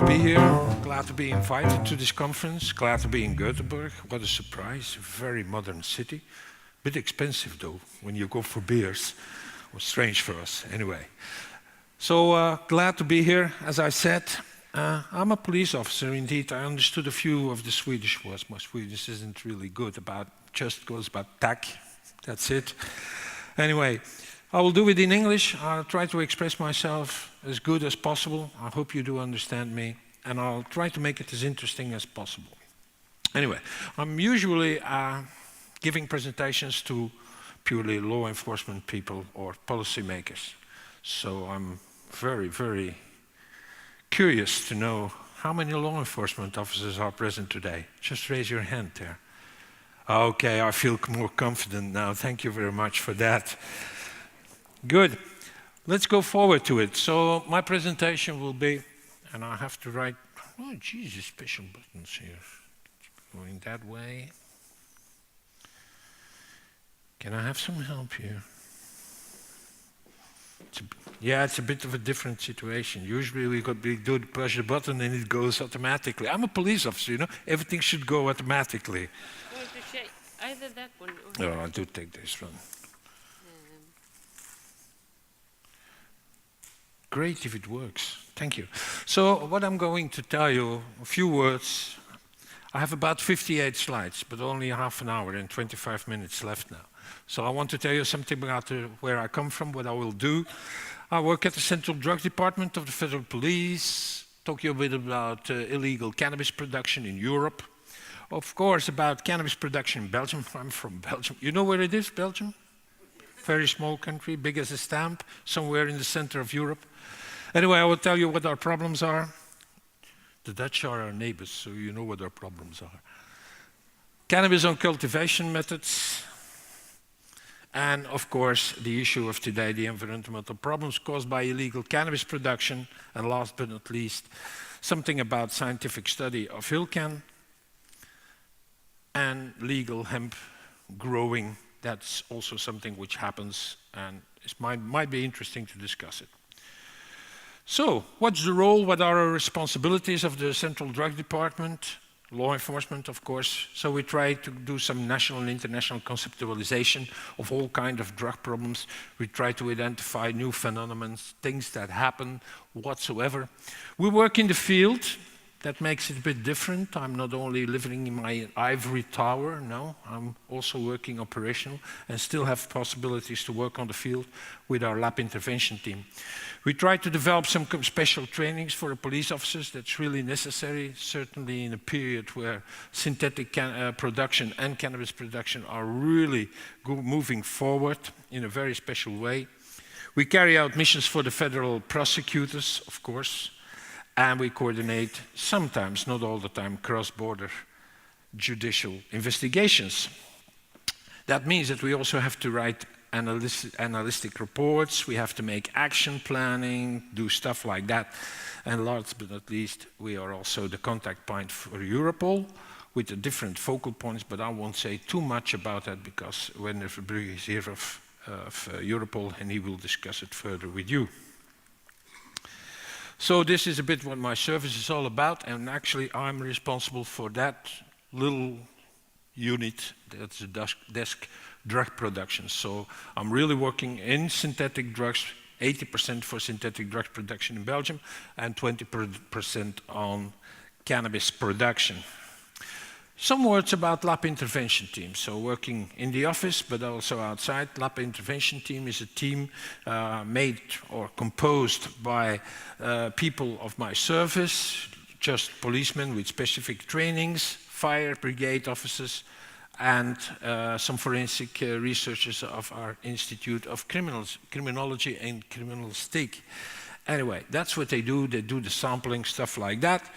be here, glad to be invited to this conference, glad to be in Gothenburg. What a surprise, a very modern city. Bit expensive though, when you go for beers. It was strange for us, anyway. So glad to be here, as I said. I'm a police officer, indeed. I understood a few of the Swedish words. My Swedish isn't really good, just goes about tack, that's it. Anyway, I will do it in English. I'll try to express myself as good as possible. I hope you do understand me, and I'll try to make it as interesting as possible. Anyway, I'm usually giving presentations to purely law enforcement people or policymakers. So I'm very, very curious to know how many law enforcement officers are present today. Just raise your hand there. Okay, I feel more confident now. Thank you very much for that. Good. Let's go forward to it. So my presentation will be, and I have to write, oh Jesus, special buttons here. Going that way. Can I have some help here? It's a bit of a different situation. Usually we do push the button and it goes automatically. I'm a police officer, you know, everything should go automatically. Well, either that one or... No, I do take this one. Great if it works. Thank you. So what I'm going to tell you, a few words. I have about 58 slides, but only half an hour and 25 minutes left now. So I want to tell you something about where I come from, what I will do. I work at the Central Drug Department of the Federal Police, talk to you a bit about illegal cannabis production in Europe. Of course, about cannabis production in Belgium. I'm from Belgium. You know where it is, Belgium? Very small country, big as a stamp, somewhere in the center of Europe. Anyway, I will tell you what our problems are. The Dutch are our neighbors, so you know what our problems are. Cannabis on cultivation methods. And of course, the issue of today, the environmental problems caused by illegal cannabis production. And last but not least, something about scientific study of Hilcan and legal hemp growing. That's also something which happens, and it might be interesting to discuss it. So, what's the role, what are our responsibilities of the Central Drug Department? Law enforcement, of course. So we try to do some national and international conceptualization of all kinds of drug problems. We try to identify new phenomena, things that happen whatsoever. We work in the field. That makes it a bit different. I'm not only living in my ivory tower, no, I'm also working operational and still have possibilities to work on the field with our lab intervention team. We try to develop some special trainings for the police officers. That's really necessary, certainly in a period where synthetic production and cannabis production are really moving forward in a very special way. We carry out missions for the federal prosecutors, of course. And we coordinate, sometimes, not all the time, cross-border judicial investigations. That means that we also have to write analytic reports, we have to make action planning, do stuff like that. And last but not least, we are also the contact point for Europol with the different focal points, but I won't say too much about that because Werner Verbrugge is here of Europol and he will discuss it further with you. So this is a bit what my service is all about, and actually I'm responsible for that little unit, that's the desk drug production. So I'm really working in synthetic drugs, 80% for synthetic drug production in Belgium, and 20% on cannabis production. Some words about lab intervention team. So working in the office, but also outside. Lab intervention team is a team made or composed by people of my service, just policemen with specific trainings, fire brigade officers, and some forensic researchers of our Institute of Criminology and Criminalistic. Anyway, that's what they do. They do the sampling, stuff like that.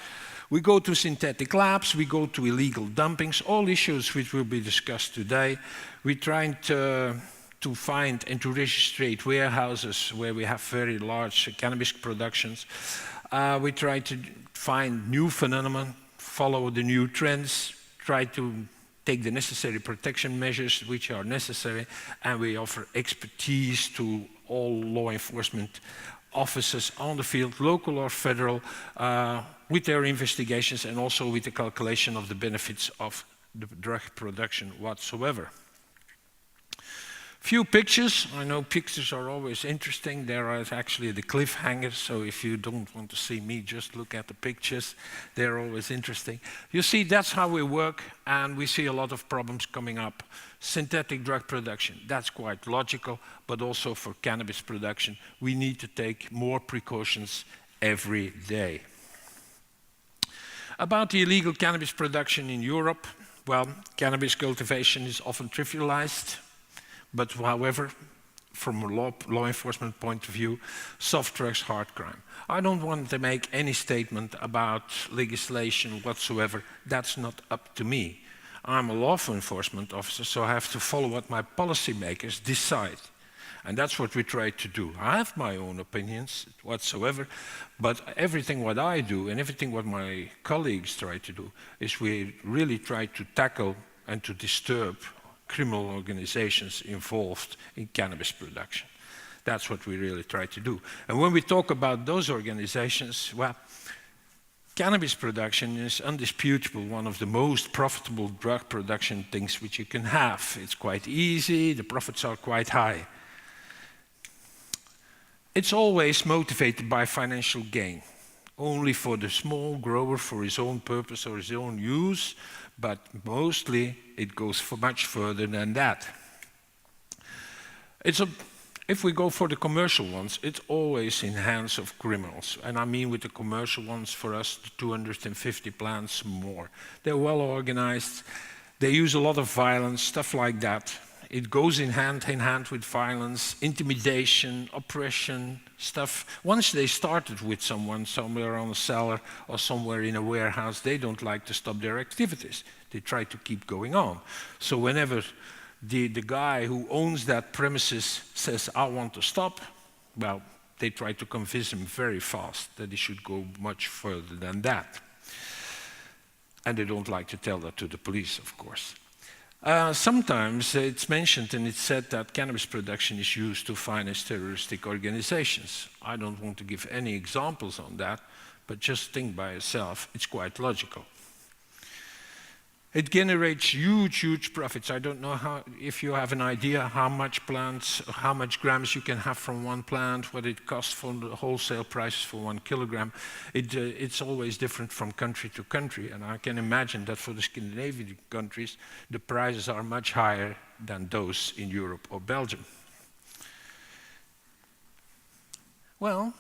We go to synthetic labs, we go to illegal dumpings, all issues which will be discussed today. We're trying to find and to register warehouses where we have very large cannabis productions. We try to find new phenomena, follow the new trends, try to take the necessary protection measures which are necessary, and we offer expertise to all law enforcement officers on the field, local or federal, with their investigations and also with the calculation of the benefits of the drug production whatsoever. Few pictures. I know pictures are always interesting. There is actually the cliffhanger, so if you don't want to see me, just look at the pictures. They're always interesting. You see, that's how we work, and we see a lot of problems coming up. Synthetic drug production, that's quite logical, but also for cannabis production, we need to take more precautions every day. About the illegal cannabis production in Europe, well, cannabis cultivation is often trivialized. But however, from a law enforcement point of view, soft drugs, hard crime. I don't want to make any statement about legislation whatsoever. That's not up to me. I'm a law enforcement officer, so I have to follow what my policymakers decide. And that's what we try to do. I have my own opinions whatsoever, but everything what I do and everything what my colleagues try to do is we really try to tackle and to disturb criminal organizations involved in cannabis production. That's what we really try to do. And when we talk about those organizations, well, cannabis production is undisputable one of the most profitable drug production things which you can have. It's quite easy, the profits are quite high. It's always motivated by financial gain, only for the small grower for his own purpose or his own use, but mostly it goes for much further than that. If we go for the commercial ones, it's always in hands of criminals. And I mean with the commercial ones, for us, the 250 plants more. They're well organized, they use a lot of violence, stuff like that. It goes in hand with violence, intimidation, oppression, stuff. Once they started with someone somewhere on a cellar or somewhere in a warehouse, they don't like to stop their activities. They try to keep going on. So whenever the guy who owns that premises says, I want to stop, well, they try to convince him very fast that he should go much further than that. And they don't like to tell that to the police, of course. Sometimes it's mentioned and it's said that cannabis production is used to finance terroristic organizations. I don't want to give any examples on that, but just think by yourself, it's quite logical. It generates huge profits. I don't know if you have an idea how much plants, how much grams you can have from one plant, what it costs for the wholesale prices for 1 kilogram. It's always different from country to country, and I can imagine that for the Scandinavian countries, the prices are much higher than those in Europe or Belgium. Well,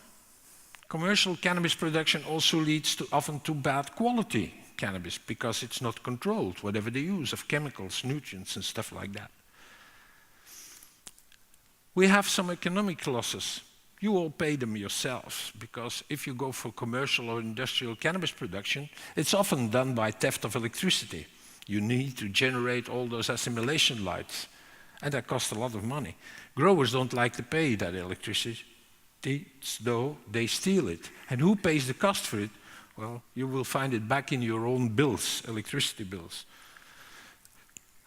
commercial cannabis production also leads to often to bad quality cannabis because it's not controlled, whatever the use of chemicals, nutrients and stuff like that. We have some economic losses. You all pay them yourselves because if you go for commercial or industrial cannabis production, it's often done by theft of electricity. You need to generate all those assimilation lights and that costs a lot of money. Growers don't like to pay that electricity, though they steal it. And who pays the cost for it? Well, you will find it back in your own bills, electricity bills.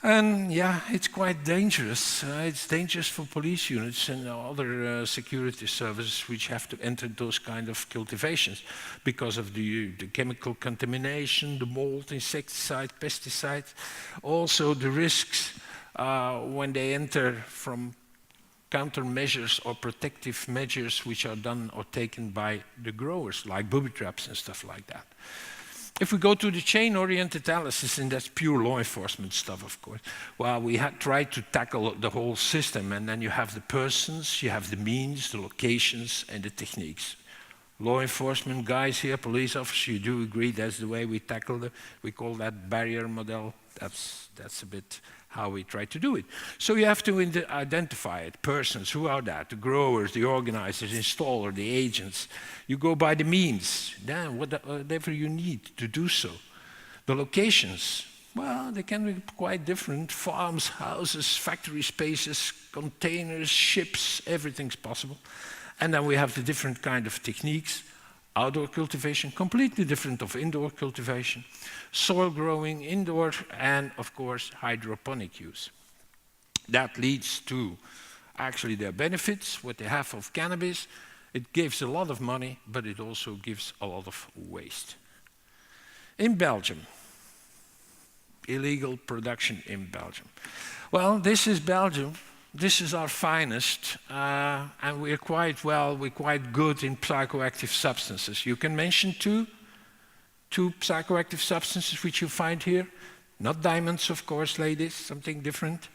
And yeah, it's quite dangerous. It's dangerous for police units and other security services which have to enter those kind of cultivations because of the chemical contamination, the mold, insecticide, pesticides. Also the risks when they enter from countermeasures or protective measures which are done or taken by the growers, like booby traps and stuff like that. If we go to the chain-oriented analysis, and that's pure law enforcement stuff, of course, well, we had tried to tackle the whole system, and then you have the persons, you have the means, the locations, and the techniques. Law enforcement guys here, police officers, you do agree that's the way we tackle it. We call that barrier model. That's a bit how we try to do it. So you have to identify it. Persons, who are that? The growers, the organizers, installer, the agents. You go by the means, then whatever you need to do so. The locations, well, they can be quite different. Farms, houses, factory spaces, containers, ships, everything's possible. And then we have the different kind of techniques. Outdoor cultivation, completely different of indoor cultivation, soil growing, indoor, and of course, hydroponic use. That leads to actually their benefits, what they have of cannabis. It gives a lot of money, but it also gives a lot of waste. In Belgium, illegal production in Belgium. Well, this is Belgium. This is our finest, and we're quite good in psychoactive substances. You can mention two psychoactive substances which you find here. Not diamonds, of course, ladies, something different.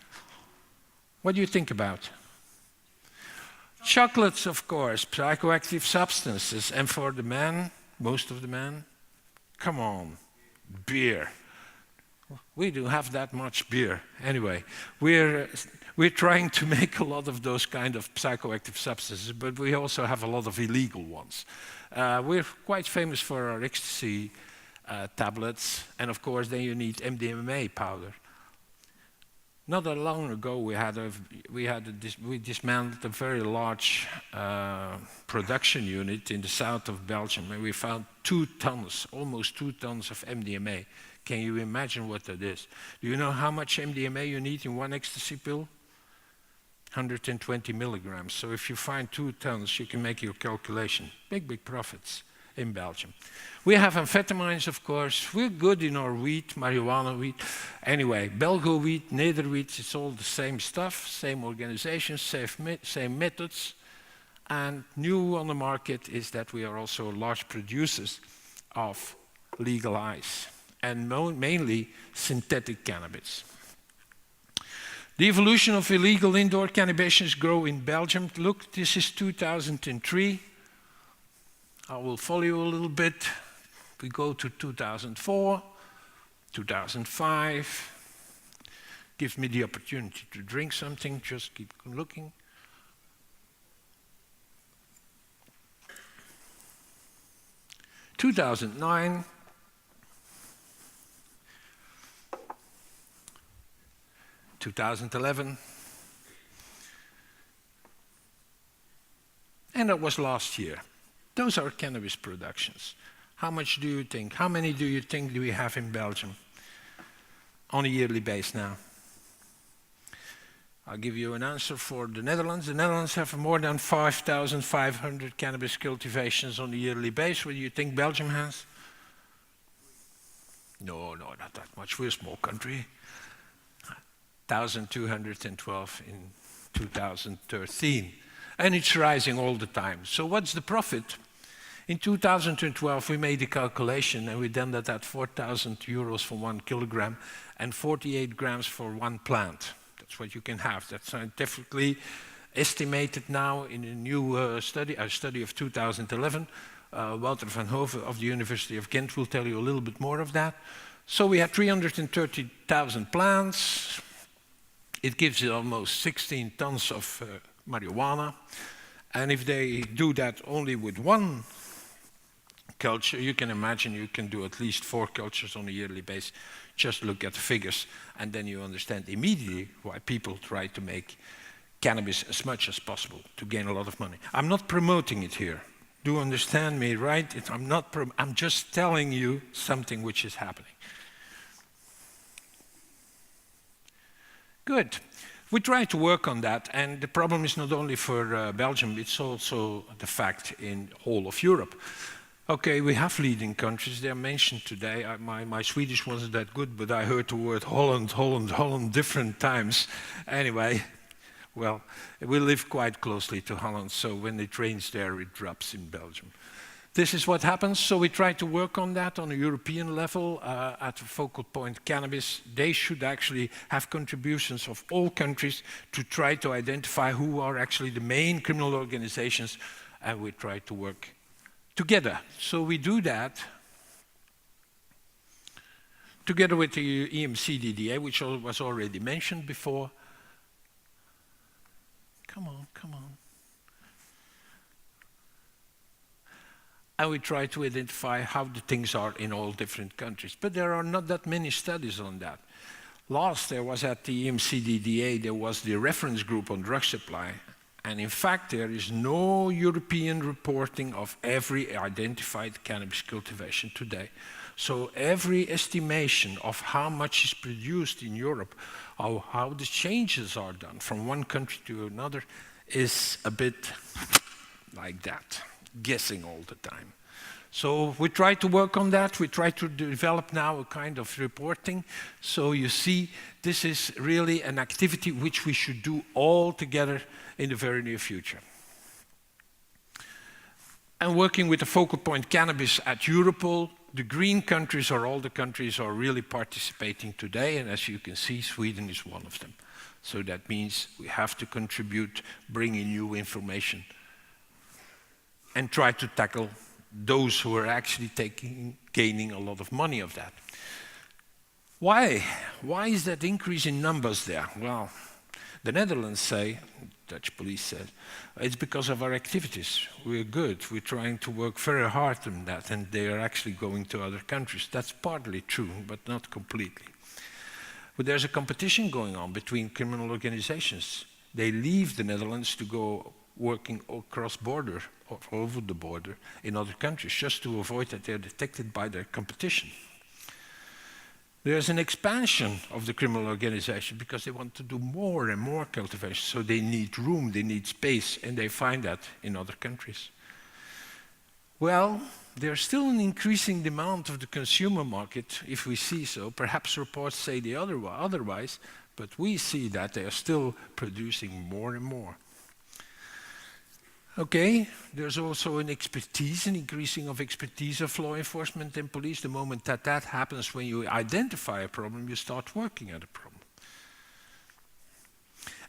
What do you think about? Chocolates, of course, psychoactive substances. And for the men, most of the men, come on, beer. We don't have that much beer. Anyway, we're trying to make a lot of those kind of psychoactive substances, but we also have a lot of illegal ones. We're quite famous for our ecstasy tablets, and of course then you need MDMA powder. Not that long ago we dismantled a very large production unit in the south of Belgium, and we found 2 tons, almost 2 tons of MDMA. Can you imagine what that is? Do you know how much MDMA you need in one ecstasy pill? 120 milligrams. So if you find 2 tons, you can make your calculation. Big profits in Belgium. We have amphetamines, of course. We're good in our weed, marijuana weed. Anyway, Belgo weed, Nederweed, it's all the same stuff, same organization, same methods. And new on the market is that we are also large producers of legal ice, and mainly synthetic cannabis. The evolution of illegal indoor cannabis grow in Belgium. Look, this is 2003. I will follow you a little bit. We go to 2004, 2005. Gives me the opportunity to drink something, just keep looking. (2009). 2011, and that was last year. Those are cannabis productions. How much do you think? How many do you think do we have in Belgium on a yearly basis now? I'll give you an answer for the Netherlands. The Netherlands have more than 5,500 cannabis cultivations on a yearly basis. What do you think Belgium has? No, not that much. We're a small country. 1,212 in 2013. And it's rising all the time. So what's the profit? In 2012, we made a calculation, and we done that at 4,000 euros for 1 kilogram and 48 grams for 1 plant. That's what you can have. That's scientifically estimated now in a new study, a study of 2011. Wouter van Hoven of the University of Ghent will tell you a little bit more of that. So we had 330,000 plants. It gives you almost 16 tons of marijuana. And if they do that only with 1 culture, you can imagine you can do at least 4 cultures on a yearly basis. Just look at the figures, and then you understand immediately why people try to make cannabis as much as possible to gain a lot of money. I'm not promoting it here. Do you understand me, right? I'm just telling you something which is happening. Good. We try to work on that, and the problem is not only for Belgium, it's also the fact in whole of Europe. Okay, we have leading countries, they are mentioned today. My Swedish wasn't that good, but I heard the word Holland different times. Anyway, well, we live quite closely to Holland, so when it rains there, it drops in Belgium. This is what happens, so we try to work on that on a European level at the focal point cannabis. They should actually have contributions of all countries to try to identify who are actually the main criminal organizations, and we try to work together. So we do that together with the EMCDDA, which was already mentioned before. Come on. And we try to identify how the things are in all different countries. But there are not that many studies on that. Last, there was at the EMCDDA, there was the reference group on drug supply. And in fact, there is no European reporting of every identified cannabis cultivation today. So every estimation of how much is produced in Europe, or how the changes are done from one country to another, is a bit like that, guessing all the time. So we try to work on that. We try to develop now a kind of reporting. So you see, this is really an activity which we should do all together in the very near future. And working with the focal point cannabis at Europol, the green countries or all the countries are really participating today. And as you can see, Sweden is one of them. So that means we have to contribute, bring in new information, and try to tackle those who are actually gaining a lot of money of that. Why? Why is that increase in numbers there? Well, the Netherlands say, Dutch police said, it's because of our activities. We're good. We're trying to work very hard on that, and they are actually going to other countries. That's partly true, but not completely. But there's a competition going on between criminal organizations. They leave the Netherlands to go working across border, or over the border, in other countries, just to avoid that they're detected by their competition. There's an expansion of the criminal organization because they want to do more and more cultivation, so they need room, they need space, and they find that in other countries. Well, there's still an increasing demand of the consumer market, if we see so. Perhaps reports say the otherwise, but we see that they are still producing more and more. Okay, there's also an increasing of expertise of law enforcement and police. The moment that that happens, when you identify a problem, you start working at a problem.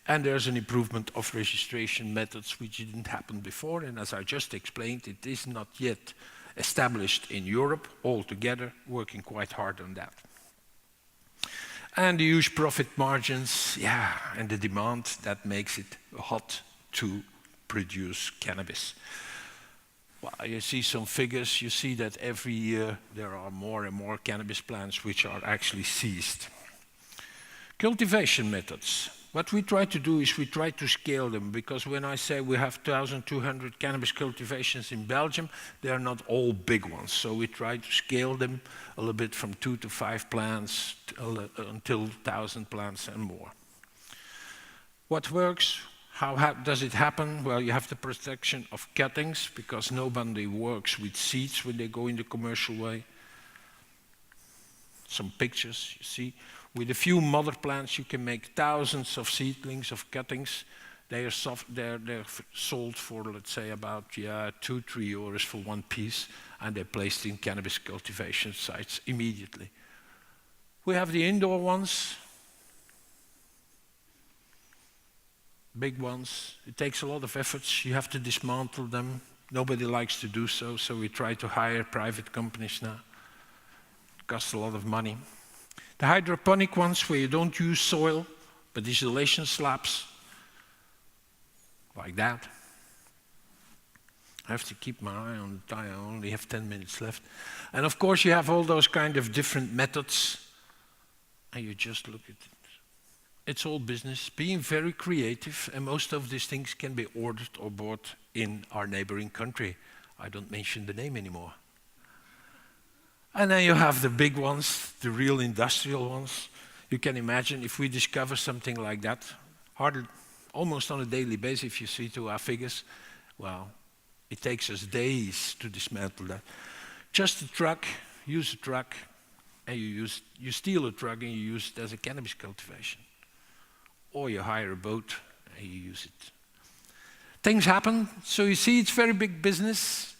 And there's an improvement of registration methods which didn't happen before, and as I just explained, it is not yet established in Europe altogether, working quite hard on that. And the huge profit margins, yeah, and the demand that makes it hot to produce cannabis. Well, you see some figures, you see that every year there are more and more cannabis plants which are actually seized. Cultivation methods. What we try to do is we try to scale them, because when I say we have 1,200 cannabis cultivations in Belgium, they are not all big ones. So we try to scale them a little bit from 2 to 5 plants until 1,000 plants and more. What works? How does it happen? Well, you have the protection of cuttings, because nobody works with seeds when they go in the commercial way. Some pictures, you see. With a few mother plants, you can make thousands of seedlings of cuttings. They're sold for, let's say, about 2-3 euros for one piece, and they're placed in cannabis cultivation sites immediately. We have the indoor ones, big ones. It takes a lot of efforts. You have to dismantle them. Nobody likes to do so, so we try to hire private companies now. It costs a lot of money. The hydroponic ones, where you don't use soil, but isolation slabs, like that. I have to keep my eye on the time. I only have 10 minutes left. And of course, you have all those kind of different methods, and you just look at it. It's all business, being very creative, and most of these things can be ordered or bought in our neighboring country. I don't mention the name anymore. And then you have the big ones, the real industrial ones. You can imagine if we discover something like that, almost on a daily basis, if you see to our figures, well, it takes us days to dismantle that. Just a truck, use a truck, and you steal a truck and you use it as a cannabis cultivation. Or you hire a boat and you use it. Things happen, so you see it's very big business.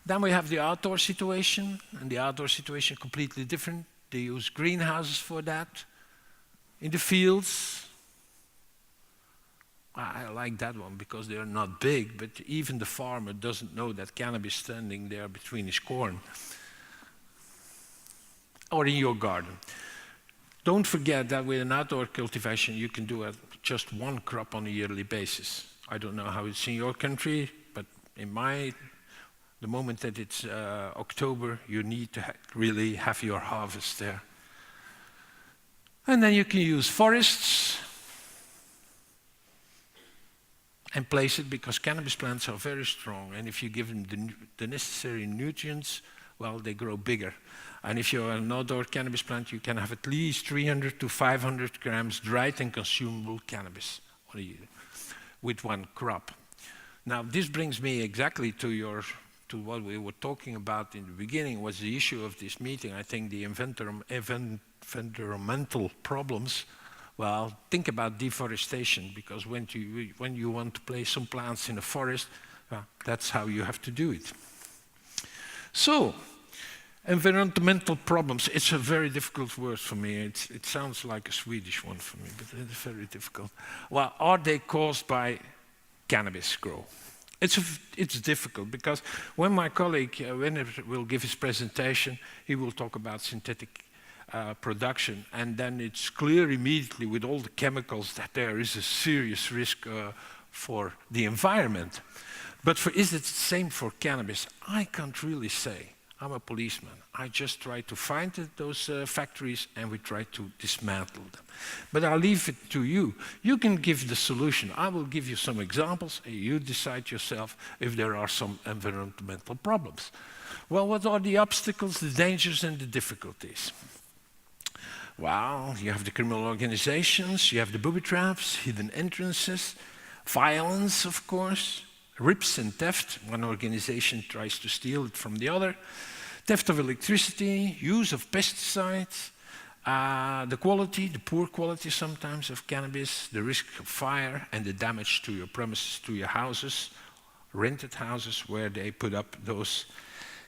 Then we have the outdoor situation, and the outdoor situation completely different. They use greenhouses for that. In the fields, I like that one because they're not big, but even the farmer doesn't know that cannabis is standing there between his corn. Or in your garden. Don't forget that with an outdoor cultivation, you can do just one crop on a yearly basis. I don't know how it's in your country, but in the moment that it's October, you need to really have your harvest there. And then you can use forests and place it, because cannabis plants are very strong, and if you give them the necessary nutrients, well, they grow bigger. And if you're an outdoor cannabis plant, you can have at least 300 to 500 grams dried and consumable cannabis on a year with one crop. Now, this brings me exactly to what we were talking about in the beginning, was the issue of this meeting. I think the environmental problems. Well, think about deforestation, because when you want to place some plants in a forest, that's how you have to do it. So, environmental problems, it's a very difficult word for me. It sounds like a Swedish one for me, but it's very difficult. Well, are they caused by cannabis grow? It's difficult, because when my colleague, Wenner, will give his presentation, he will talk about synthetic production, and then it's clear immediately with all the chemicals that there is a serious risk for the environment. But is it the same for cannabis? I can't really say. I'm a policeman. I just try to find those factories, and we try to dismantle them. But I'll leave it to you. You can give the solution. I will give you some examples, and you decide yourself if there are some environmental problems. Well, what are the obstacles, the dangers, and the difficulties? Well, you have the criminal organizations, you have the booby traps, hidden entrances, violence, of course, rips and theft. One organization tries to steal it from the other. Theft of electricity, use of pesticides, the poor quality sometimes of cannabis, the risk of fire, and the damage to your premises, to your houses, rented houses where they put up those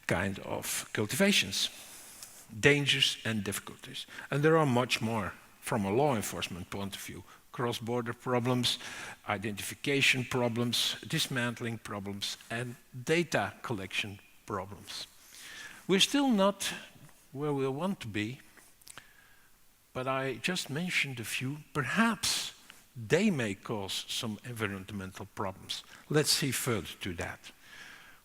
kind of cultivations. Dangers and difficulties. And there are much more from a law enforcement point of view. Cross-border problems, identification problems, dismantling problems, and data collection problems. We're still not where we want to be, but I just mentioned a few. Perhaps they may cause some environmental problems. Let's see further to that.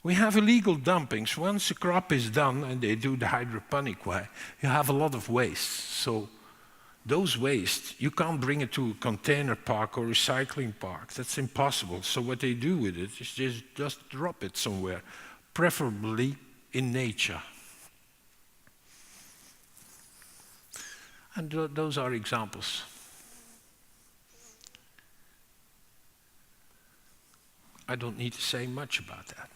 We have illegal dumpings. Once a crop is done and they do the hydroponic way, you have a lot of waste. So those waste, you can't bring it to a container park or recycling park. That's impossible. So what they do with it is just drop it somewhere, preferably in nature. And those are examples. I don't need to say much about that.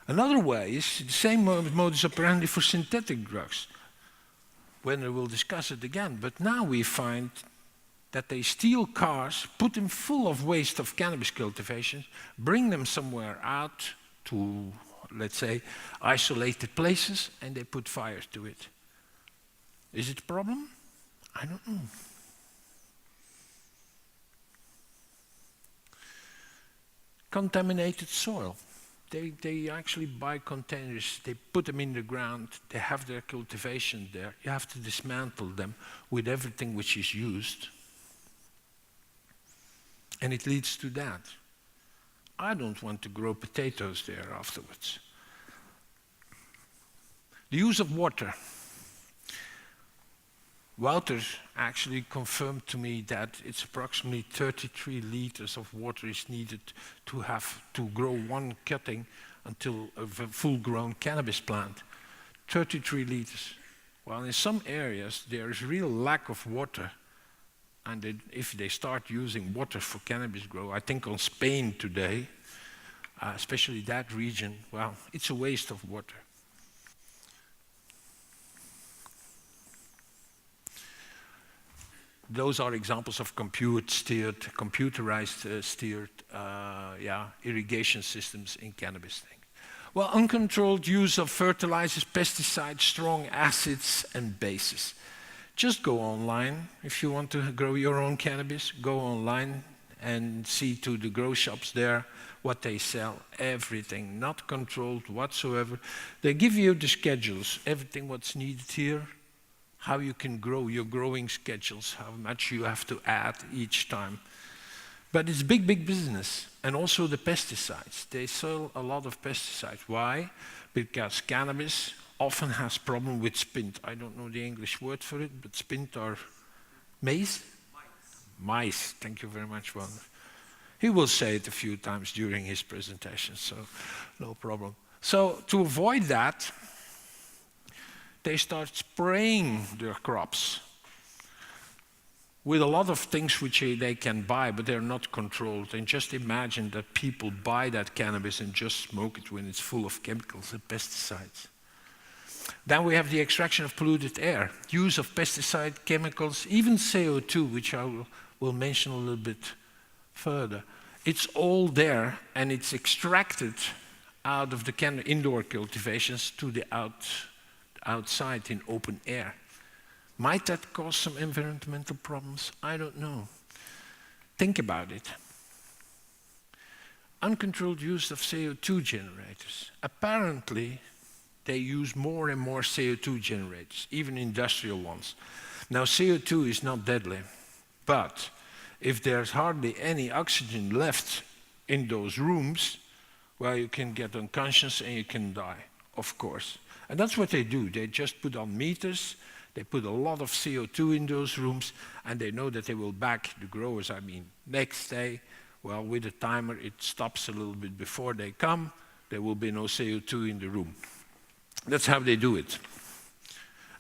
Another way is the same modus operandi for synthetic drugs. Wenner will discuss it again, but now we find that they steal cars, put them full of waste of cannabis cultivation, bring them somewhere out to, let's say, isolated places, and they put fire to it. Is it a problem? I don't know. Contaminated soil. They actually buy containers, they put them in the ground, they have their cultivation there. You have to dismantle them with everything which is used. And it leads to that. I don't want to grow potatoes there afterwards. The use of water. Wouter actually confirmed to me that it's approximately 33 liters of water is needed to grow one cutting until a full-grown cannabis plant. 33 liters. Well, in some areas there is real lack of water, and if they start using water for cannabis grow, I think on Spain today, especially that region, well, it's a waste of water. Those are examples of computerized steered irrigation systems in cannabis thing. Well, uncontrolled use of fertilizers, pesticides, strong acids, and bases. Just go online. If you want to grow your own cannabis, go online and see to the grow shops there what they sell. Everything, not controlled whatsoever. They give you the schedules, everything what's needed here, how you can grow, your growing schedules, how much you have to add each time. But it's big, big business. And also the pesticides. They sell a lot of pesticides. Why? Because cannabis often has problem with spint. I don't know the English word for it, but spint are maize? Mice. Thank you very much, Juan. He will say it a few times during his presentation, so no problem. So to avoid that, they start spraying their crops. with a lot of things which they can buy, but they're not controlled. And just imagine that people buy that cannabis and just smoke it when it's full of chemicals and pesticides. Then we have the extraction of polluted air, use of pesticide, chemicals, even CO2, which I will mention a little bit further. It's all there, and it's extracted out of the indoor cultivations to the outside in open air. Might that cause some environmental problems? I don't know. Think about it. Uncontrolled use of CO2 generators. Apparently, they use more and more CO2 generators, even industrial ones. Now, CO2 is not deadly, but if there's hardly any oxygen left in those rooms, well, you can get unconscious and you can die, of course. And that's what they do. They just put on meters. They put a lot of CO2 in those rooms, and they know that they will back the growers. I mean, next day, well, with a timer, it stops a little bit before they come. There will be no CO2 in the room. That's how they do it.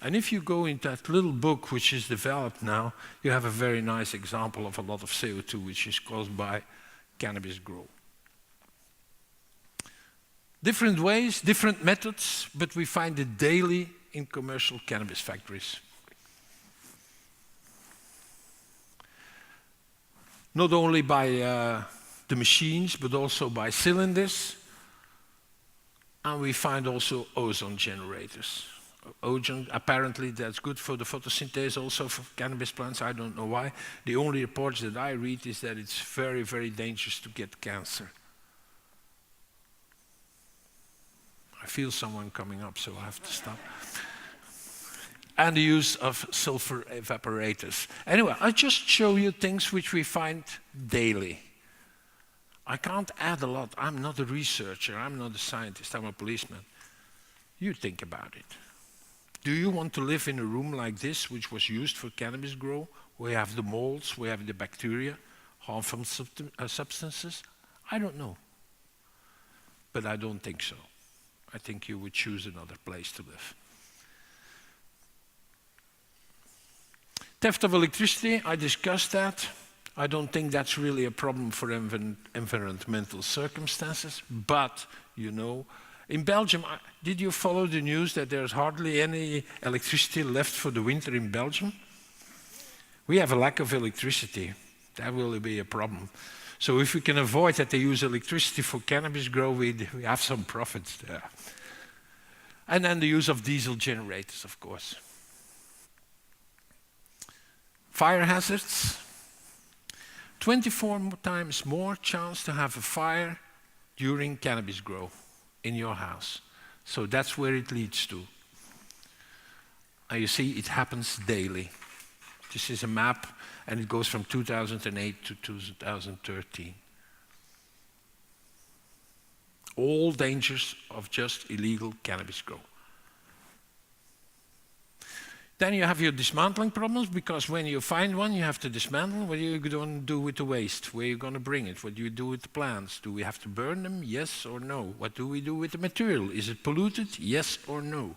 And if you go in that little book, which is developed now, you have a very nice example of a lot of CO2, which is caused by cannabis grow. Different ways, different methods, but we find it daily in commercial cannabis factories. Not only by the machines, but also by cylinders. And we find also ozone generators. Ozone, apparently that's good for the photosynthesis also for cannabis plants. I don't know why. The only reports that I read is that it's very, very dangerous to get cancer. I feel someone coming up, so I have to stop. And the use of sulfur evaporators. Anyway, I just show you things which we find daily. I can't add a lot. I'm not a researcher. I'm not a scientist. I'm a policeman. You think about it. Do you want to live in a room like this, which was used for cannabis grow? We have the molds, we have the bacteria, harmful substances. I don't know. But I don't think so. I think you would choose another place to live. Theft of electricity, I discussed that. I don't think that's really a problem for environmental circumstances, but, you know, in Belgium, did you follow the news that there's hardly any electricity left for the winter in Belgium? We have a lack of electricity. That will be a problem. So if we can avoid that they use electricity for cannabis grow, we have some profits there. And then the use of diesel generators, of course. Fire hazards. 24 times more chance to have a fire during cannabis grow in your house. So that's where it leads to. And you see, it happens daily. This is a map, and it goes from 2008 to 2013. All dangers of just illegal cannabis grow. Then you have your dismantling problems, because when you find one, you have to dismantle. What are you going to do with the waste? Where are you going to bring it? What do you do with the plants? Do we have to burn them? Yes or no? What do we do with the material? Is it polluted? Yes or no?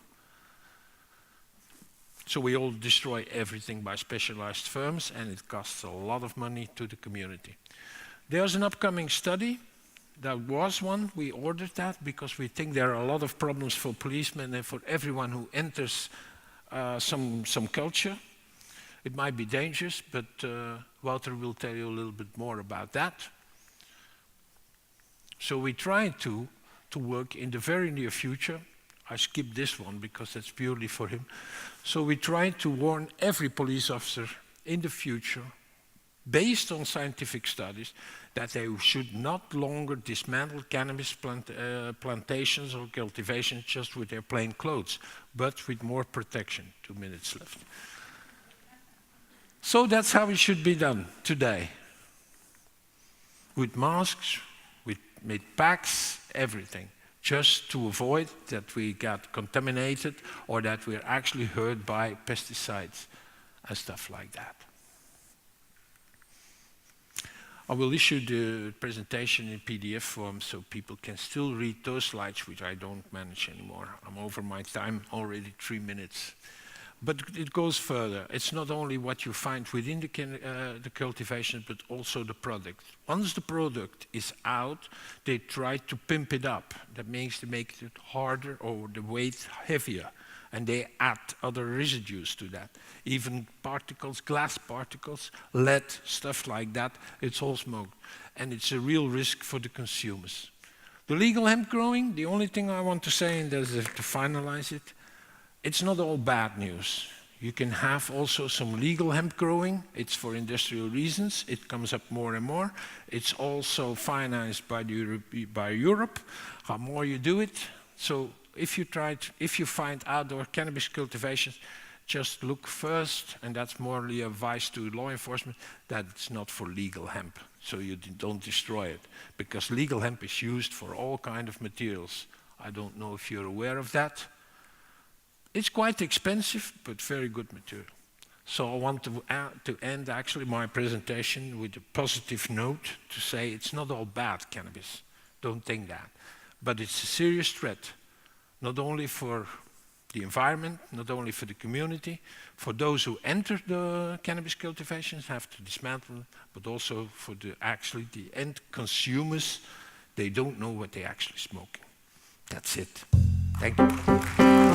So we all destroy everything by specialized firms, and it costs a lot of money to the community. There's an upcoming study. There was one. We ordered that because we think there are a lot of problems for policemen and for everyone who enters some culture. It might be dangerous, but Wouter will tell you a little bit more about that. So we try to work in the very near future. I skipped this one because that's purely for him. So we try to warn every police officer in the future, based on scientific studies, that they should not longer dismantle cannabis plantations or cultivations just with their plain clothes, but with more protection. 2 minutes left. So that's how it should be done today. With masks, with packs, everything. Just to avoid that we get contaminated or that we're actually hurt by pesticides and stuff like that. I will issue the presentation in PDF form so people can still read those slides, which I don't manage anymore. I'm over my time already 3 minutes. But it goes further. It's not only what you find within the cultivation, but also the product. Once the product is out, they try to pimp it up. That means they make it harder or the weight heavier. And they add other residues to that. Even particles, glass particles, lead, stuff like that, it's all smoked. And it's a real risk for the consumers. The legal hemp growing, the only thing I want to say, and that is to finalize it, it's not all bad news. You can have also some legal hemp growing. It's for industrial reasons. It comes up more and more. It's also financed by Europe. How more you do it. So if you find outdoor cannabis cultivations, just look first, and that's morally advice to law enforcement, that it's not for legal hemp. So you don't destroy it. Because legal hemp is used for all kinds of materials. I don't know if you're aware of that. It's quite expensive, but very good material. So I want to end actually my presentation with a positive note to say it's not all bad, cannabis. Don't think that. But it's a serious threat, not only for the environment, not only for the community, for those who enter the cannabis cultivations have to dismantle it, but also for the end consumers. They don't know what they're actually smoking. That's it. Thank you.